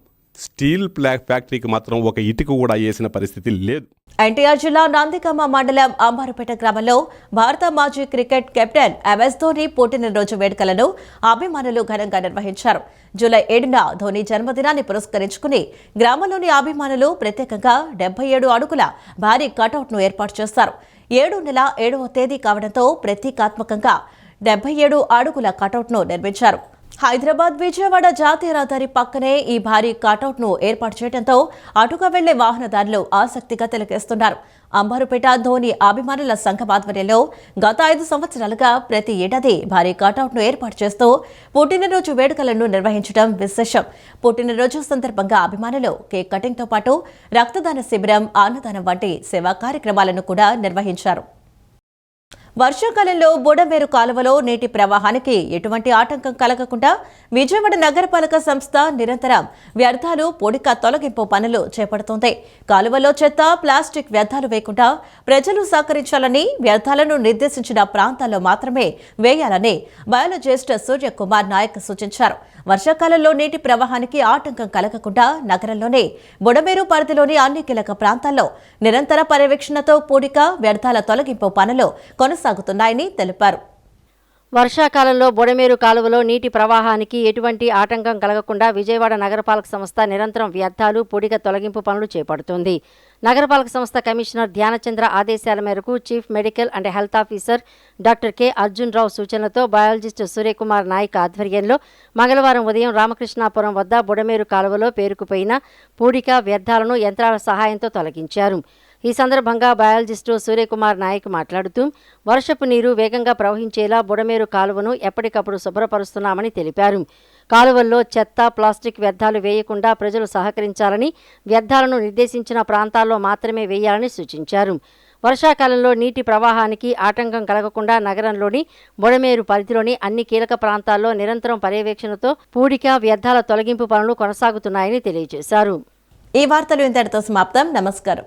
స్టీల్ ఫ్యాక్టరీకి మాత్రం ఒక ఇటుక కూడా వేసిన పరిస్థితి లేదు. ఎన్టీఆర్ జిల్లా నందిగామ మండలం అంబారుపేట గ్రామంలో భారత మాజీ క్రికెట్ కెప్టెన్ MS ధోని పుట్టినరోజు వేడుకలను అభిమానులు ఘనంగా నిర్వహించారు. జూలై 7న ధోని జన్మదినాన్ని పురస్కరించుకుని గ్రామంలోని అభిమానులు ప్రత్యేకంగా 77 అడుగుల భారీ కటౌట్ను ఏర్పాటు చేశారు. 7 నెల 7వ తేదీ కావడంతో ప్రతీకాత్మకంగా 77 అడుగుల కటౌట్ను నిర్మించారు. హైదరాబాద్ విజయవాడ జాతీయ రహదారి పక్కనే ఈ భారీ కటౌట్ను ఏర్పాటు చేయడంతో అటుగా వెళ్లే వాహనదారులు ఆసక్తిగా తిలకిస్తున్నారు. అంబారుపేట ధోని అభిమానుల సంఘం ఆధ్వర్యంలో గత 5 సంవత్సరాలుగా ప్రతి ఏడాది భారీ కటౌట్ను ఏర్పాటు చేస్తూ పుట్టినరోజు వేడుకలను నిర్వహించడం విశేషం. పుట్టినరోజు సందర్భంగా అభిమానులు కేక్ కటింగ్తో పాటు రక్తదాన శిబిరం, అన్నదానం వంటి సేవా కార్యక్రమాలను కూడా నిర్వహించారు. వర్షాకాలంలో బుడమేరు కాలువలో నీటి ప్రవాహానికి ఎటువంటి ఆటంకం కలగకుండా విజయవాడ నగరపాలక సంస్థ నిరంతరం వ్యర్థాలు పొడిక తొలగింపు పనులు చేపడుతోంది. కాలువలో చెత్త, ప్లాస్టిక్ వ్యర్థాలు వేయకుండా ప్రజలు సహకరించాలని, వ్యర్థాలను నిర్దేశించిన ప్రాంతాల్లో మాత్రమే వేయాలని బయాలజిస్ట్ సూర్యకుమార్ నాయక్ సూచించారు. వర్షాకాలంలో నీటి ప్రవాహానికి ఆటంకం కలగకుండా నగరంలోని బుడమేరు పరిధిలోని అన్ని కీలక ప్రాంతాల్లో నిరంతర పర్యవేక్షణతో పొడిక, వ్యర్థాల తొలగింపు పనులు కొనసాగుతున్నాయని తెలిపారు. వర్షాకాలంలో బుడమేరు కాలువలో నీటి ప్రవాహానికి ఎటువంటి ఆటంకం కలగకుండా విజయవాడ నగరపాలక సంస్థ నిరంతరం వ్యర్థాలు, పొడిక తొలగింపు పనులు చేపడుతోంది. నగరపాలక సంస్థ కమిషనర్ ధ్యానచంద్ర ఆదేశాల మేరకు chief medical and health officer doctor K Arjun Rao సూచనలతో బయాలజిస్ట్ సూర్యకుమార్ నాయక్ ఆధ్వర్యంలో మంగళవారం ఉదయం రామకృష్ణాపురం వద్ద బుడమేరు కాలువలో పేరుకుపోయిన పూడిక, వ్యర్థాలను యంత్రాల సహాయంతో తొలగించారు. ఈ సందర్భంగా బయాలజిస్టు సూర్యకుమార్ నాయక్ మాట్లాడుతూ వర్షపు నీరు వేగంగా ప్రవహించేలా బుడమేరు కాలువను ఎప్పటికప్పుడు శుభ్రపరుస్తున్నామని తెలిపారు. కాలువల్లో చెత్త, ప్లాస్టిక్ వ్యర్థాలు వేయకుండా ప్రజలు సహకరించాలని, వ్యర్థాలను నిర్దేశించిన ప్రాంతాల్లో మాత్రమే వేయాలని సూచించారు. వర్షాకాలంలో నీటి ప్రవాహానికి ఆటంకం కలగకుండా నగరంలోని బుడమేరు పరిధిలోని అన్ని కీలక ప్రాంతాల్లో నిరంతరం పర్యవేక్షణతో పూడిక, వ్యర్థాల తొలగింపు పనులు కొనసాగుతున్నాయని తెలియజేశారు. ఈ వార్తలు ఇంతటితో సమాప్తం. నమస్కారం.